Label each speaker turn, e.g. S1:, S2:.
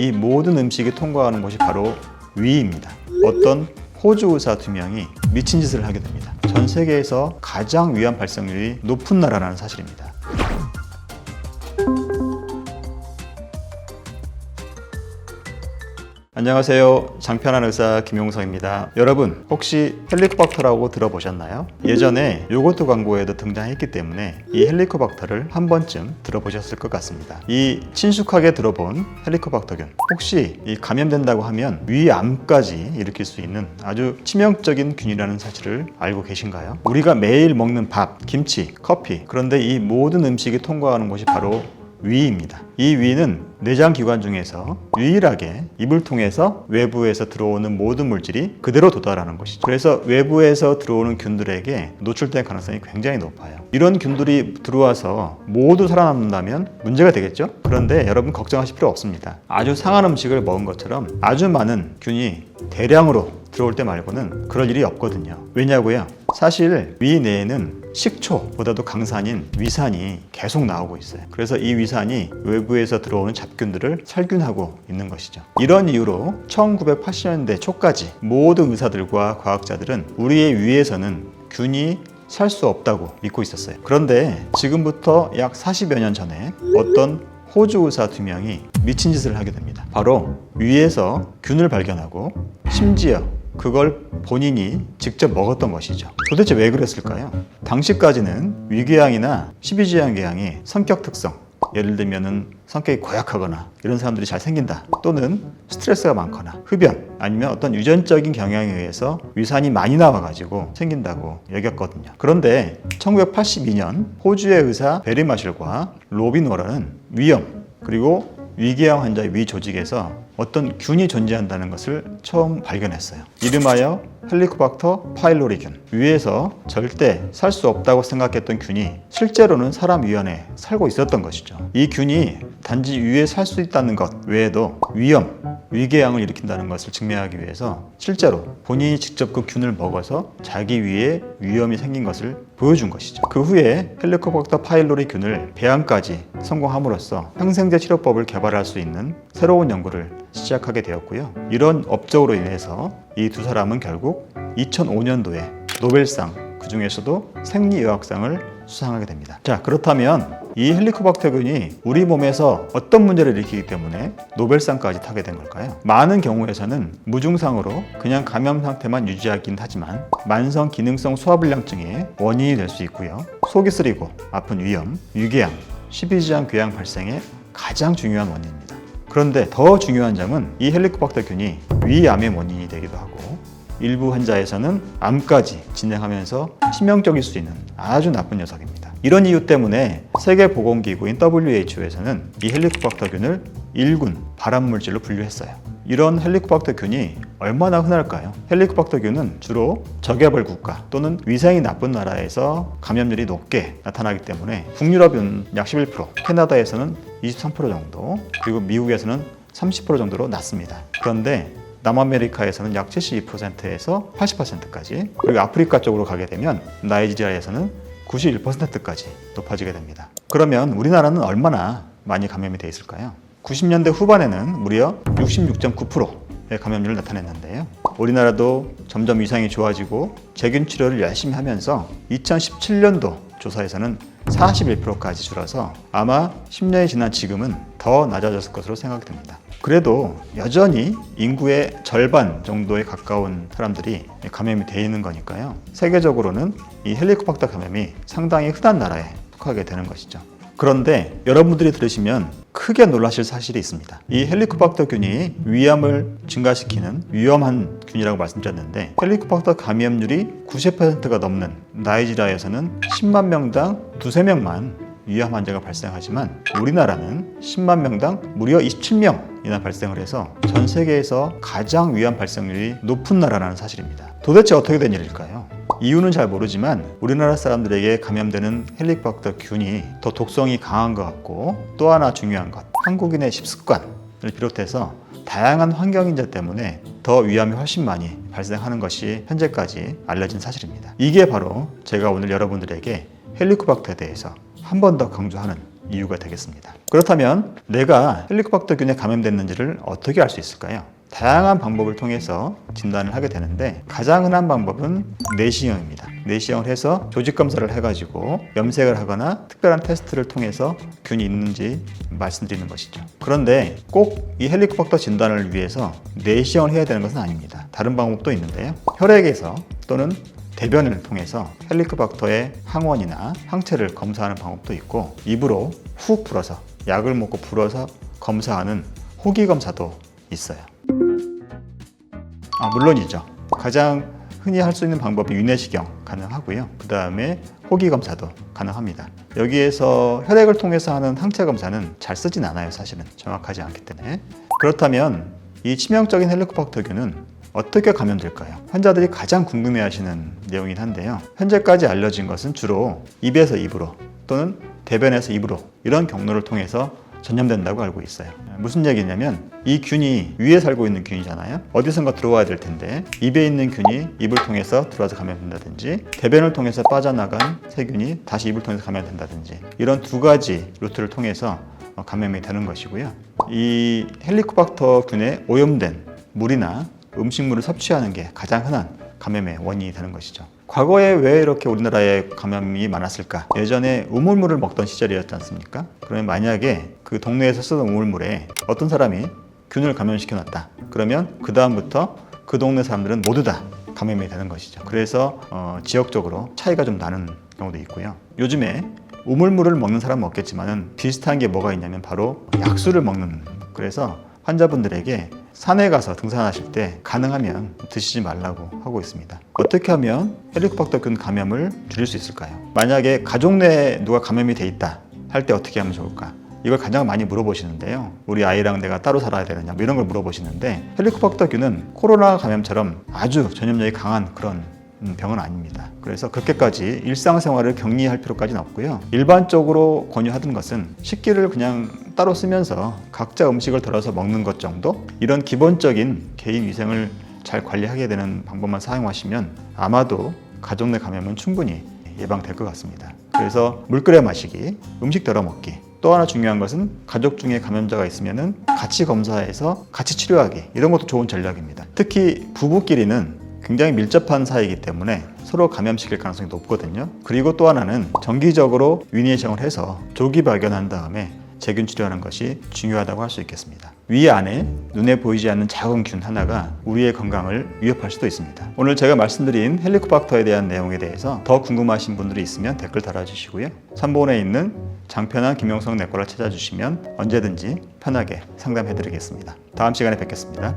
S1: 이 모든 음식이 통과하는 곳이 바로 위입니다. 어떤 호주 의사 2명이 미친 짓을 하게 됩니다. 전 세계에서 가장 위암 발생률이 높은 나라라는 사실입니다. 안녕하세요. 장편한 의사 김용석입니다. 여러분 혹시 헬리코박터라고 들어보셨나요? 예전에 요거트 광고에도 등장했기 때문에 이 헬리코박터를 한 번쯤 들어보셨을 것 같습니다. 이 친숙하게 들어본 헬리코박터균, 혹시 이 감염된다고 하면 위암까지 일으킬 수 있는 아주 치명적인 균이라는 사실을 알고 계신가요? 우리가 매일 먹는 밥, 김치, 커피, 그런데 이 모든 음식이 통과하는 곳이 바로 위입니다. 이 위는 내장기관 중에서 유일하게 입을 통해서 외부에서 들어오는 모든 물질이 그대로 도달하는 것이죠. 그래서 외부에서 들어오는 균들에게 노출될 가능성이 굉장히 높아요. 이런 균들이 들어와서 모두 살아남는다면 문제가 되겠죠? 그런데 여러분 걱정하실 필요 없습니다. 아주 상한 음식을 먹은 것처럼 아주 많은 균이 대량으로 들어올 때 말고는 그럴 일이 없거든요. 왜냐고요? 사실 위 내에는 식초보다도 강산인 위산이 계속 나오고 있어요. 그래서 이 위산이 외부에서 들어오는 잡균들을 살균하고 있는 것이죠. 이런 이유로 1980년대 초까지 모든 의사들과 과학자들은 우리의 위에서는 균이 살 수 없다고 믿고 있었어요. 그런데 지금부터 약 40여 년 전에 어떤 호주 의사 2명이 미친 짓을 하게 됩니다. 바로 위에서 균을 발견하고 심지어 그걸 본인이 직접 먹었던 것이죠. 도대체 왜 그랬을까요? 당시까지는 위궤양이나 십이지향궤양의 성격 특성, 예를 들면은 성격이 고약하거나 이런 사람들이 잘 생긴다, 또는 스트레스가 많거나 흡연, 아니면 어떤 유전적인 경향에 의해서 위산이 많이 나와가지고 생긴다고 여겼거든요. 그런데 1982년 호주의 의사 베리 마셜과 로빈 워런은 위염 그리고 위궤양 환자의 위 조직에서 어떤 균이 존재한다는 것을 처음 발견했어요. 이름하여 헬리코박터 파일로리균. 위에서 절대 살 수 없다고 생각했던 균이 실제로는 사람 위 안에 살고 있었던 것이죠. 이 균이 단지 위에 살 수 있다는 것 외에도 위염, 위궤양을 일으킨다는 것을 증명하기 위해서 실제로 본인이 직접 그 균을 먹어서 자기 위에 위염이 생긴 것을 보여준 것이죠. 그 후에 헬리코박터 파일로리 균을 배양까지 성공함으로써 항생제 치료법을 개발할 수 있는 새로운 연구를 시작하게 되었고요. 이런 업적으로 인해서 이 두 사람은 결국 2005년도에 노벨상, 그 중에서도 생리의학상을 수상하게 됩니다. 자, 그렇다면 이 헬리코박터균이 우리 몸에서 어떤 문제를 일으키기 때문에 노벨상까지 타게 된 걸까요? 많은 경우에서는 무증상으로 그냥 감염 상태만 유지하긴 하지만 만성 기능성 소화불량증의 원인이 될 수 있고요. 속이 쓰리고 아픈 위염, 위궤양, 십이지향 궤양 발생의 가장 중요한 원인입니다. 그런데 더 중요한 점은 이 헬리코박터균이 위암의 원인이 되기도 하고 일부 환자에서는 암까지 진행하면서 치명적일 수 있는 아주 나쁜 녀석입니다. 이런 이유 때문에 세계보건기구인 WHO에서는 이 헬리코박터균을 1군 발암물질로 분류했어요. 이런 헬리코박터균이 얼마나 흔할까요? 헬리코박터균은 주로 저개발 국가 또는 위생이 나쁜 나라에서 감염률이 높게 나타나기 때문에 북유럽은 약 11%, 캐나다에서는 23% 정도, 그리고 미국에서는 30% 정도로 낮습니다. 그런데 남아메리카에서는 약 72%에서 80%까지, 그리고 아프리카 쪽으로 가게 되면 나이지리아에서는 91%까지 높아지게 됩니다. 그러면 우리나라는 얼마나 많이 감염이 돼 있을까요? 90년대 후반에는 무려 66.9%의 감염률을 나타냈는데요. 우리나라도 점점 위상이 좋아지고 제균 치료를 열심히 하면서 2017년도 조사에서는 41%까지 줄어서 아마 10년이 지난 지금은 더 낮아졌을 것으로 생각됩니다. 그래도 여전히 인구의 절반 정도에 가까운 사람들이 감염이 되어 있는 거니까요. 세계적으로는 이 헬리코박터 감염이 상당히 흔한 나라에 속하게 되는 것이죠. 그런데 여러분들이 들으시면 크게 놀라실 사실이 있습니다. 이 헬리코박터균이 위암을 증가시키는 위험한 균이라고 말씀드렸는데, 헬리코박터 감염률이 90%가 넘는 나이지리아에서는 10만 명당 2~3명만 위암 환자가 발생하지만 우리나라는 10만 명당 무려 27명이나 발생을 해서 전 세계에서 가장 위암 발생률이 높은 나라라는 사실입니다. 도대체 어떻게 된 일일까요? 이유는 잘 모르지만 우리나라 사람들에게 감염되는 헬리코박터 균이 더 독성이 강한 것 같고, 또 하나 중요한 것, 한국인의 식습관을 비롯해서 다양한 환경인자 때문에 더 위암이 훨씬 많이 발생하는 것이 현재까지 알려진 사실입니다. 이게 바로 제가 오늘 여러분들에게 헬리코박터에 대해서 한 번 더 강조하는 이유가 되겠습니다. 그렇다면 내가 헬리코박터균에 감염됐는지를 어떻게 알 수 있을까요? 다양한 방법을 통해서 진단을 하게 되는데 가장 흔한 방법은 내시경입니다. 내시경을 해서 조직 검사를 해가지고 염색을 하거나 특별한 테스트를 통해서 균이 있는지 말씀드리는 것이죠. 그런데 꼭 이 헬리코박터 진단을 위해서 내시경을 해야 되는 것은 아닙니다. 다른 방법도 있는데요. 혈액에서 또는 대변을 통해서 헬리코박터의 항원이나 항체를 검사하는 방법도 있고 입으로 훅 불어서 약을 먹고 불어서 검사하는 호기 검사도 있어요. 물론이죠. 가장 흔히 할 수 있는 방법이 위내시경 가능하고요. 그 다음에 호기 검사도 가능합니다. 여기에서 혈액을 통해서 하는 항체 검사는 잘 쓰진 않아요. 사실은 정확하지 않기 때문에. 그렇다면 이 치명적인 헬리코박터균은 어떻게 감염될까요? 환자들이 가장 궁금해하시는 내용이긴 한데요. 현재까지 알려진 것은 주로 입에서 입으로 또는 대변에서 입으로 이런 경로를 통해서 전염된다고 알고 있어요. 무슨 얘기냐면 이 균이 위에 살고 있는 균이잖아요. 어디선가 들어와야 될 텐데 입에 있는 균이 입을 통해서 들어와서 감염된다든지 대변을 통해서 빠져나간 세균이 다시 입을 통해서 감염된다든지 이런 두 가지 루트를 통해서 감염이 되는 것이고요. 이 헬리코박터균에 오염된 물이나 음식물을 섭취하는 게 가장 흔한 감염의 원인이 되는 것이죠. 과거에 왜 이렇게 우리나라에 감염이 많았을까? 예전에 우물물을 먹던 시절이었지 않습니까? 그러면 만약에 그 동네에서 쓰던 우물물에 어떤 사람이 균을 감염시켜 놨다. 그러면 그 다음부터 그 동네 사람들은 모두 다 감염이 되는 것이죠. 그래서 지역적으로 차이가 좀 나는 경우도 있고요. 요즘에 우물물을 먹는 사람은 없겠지만은 비슷한 게 뭐가 있냐면 바로 약수를 먹는. 그래서 환자분들에게 산에 가서 등산하실 때 가능하면 드시지 말라고 하고 있습니다. 어떻게 하면 헬리코박터균 감염을 줄일 수 있을까요? 만약에 가족 내에 누가 감염이 돼 있다 할 때 어떻게 하면 좋을까? 이걸 가장 많이 물어보시는데요. 우리 아이랑 내가 따로 살아야 되느냐 이런 걸 물어보시는데 헬리코박터균은 코로나 감염처럼 아주 전염력이 강한 그런 병은 아닙니다. 그래서 그렇게까지 일상생활을 격리할 필요까지는 없고요. 일반적으로 권유하던 것은 식기를 그냥 따로 쓰면서 각자 음식을 덜어서 먹는 것 정도? 이런 기본적인 개인 위생을 잘 관리하게 되는 방법만 사용하시면 아마도 가족 내 감염은 충분히 예방될 것 같습니다. 그래서 물 끓여 마시기, 음식 덜어 먹기, 또 하나 중요한 것은 가족 중에 감염자가 있으면 같이 검사해서 같이 치료하기, 이런 것도 좋은 전략입니다. 특히 부부끼리는 굉장히 밀접한 사이이기 때문에 서로 감염시킬 가능성이 높거든요. 그리고 또 하나는 정기적으로 위내시경을 해서 조기 발견한 다음에 세균 치료하는 것이 중요하다고 할 수 있겠습니다. 위 안에 눈에 보이지 않는 작은 균 하나가 우리의 건강을 위협할 수도 있습니다. 오늘 제가 말씀드린 헬리코박터에 대한 내용에 대해서 더 궁금하신 분들이 있으면 댓글 달아주시고요. 3번에 있는 장편한 김용석 내과를 찾아주시면 언제든지 편하게 상담해드리겠습니다. 다음 시간에 뵙겠습니다.